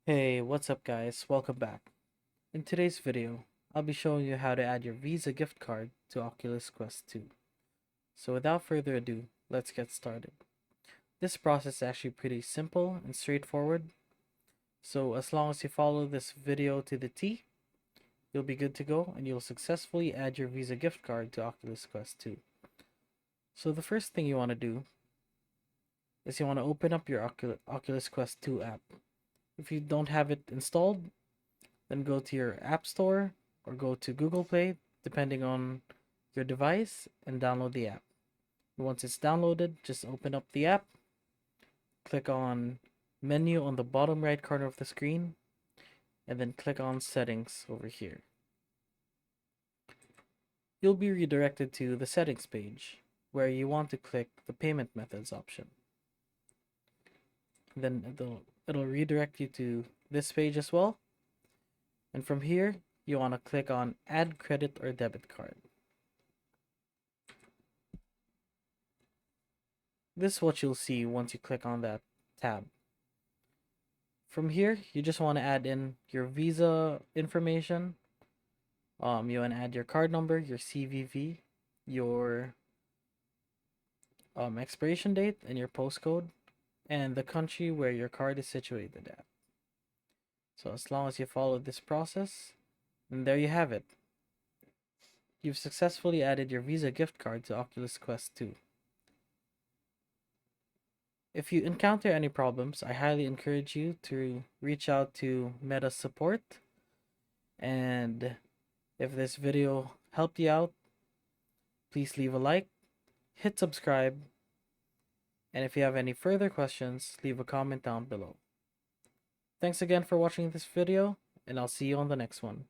Hey, what's up guys? Welcome back. In today's video, I'll be showing you how to add your Visa gift card to Oculus Quest 2. So without further ado, let's get started. This process is actually pretty simple and straightforward. So as long as you follow this video to the T, you'll be good to go and you'll successfully add your Visa gift card to Oculus Quest 2. So the first thing you want to do is you want to open up your Oculus Quest 2 app. If you don't have it installed, then go to your App Store or go to Google Play, depending on your device, and download the app. Once it's downloaded, just open up the app, click on Menu on the bottom right corner of the screen, and then click on Settings over here. You'll be redirected to the Settings page, where you want to click the Payment Methods option. Then it'll redirect you to this page as well. And from here, you want to click on Add Credit or Debit Card. This is what you'll see once you click on that tab. From here, you just want to add in your Visa information. You want to add your card number, your CVV, your expiration date, and your postcode, and the country where your card is situated at. So as long as you follow this process, and there you have it. You've successfully added your Visa gift card to Oculus Quest 2. If you encounter any problems, I highly encourage you to reach out to Meta support. And if this video helped you out, please leave a like, hit subscribe, and if you have any further questions, leave a comment down below. Thanks again for watching this video, and I'll see you on the next one.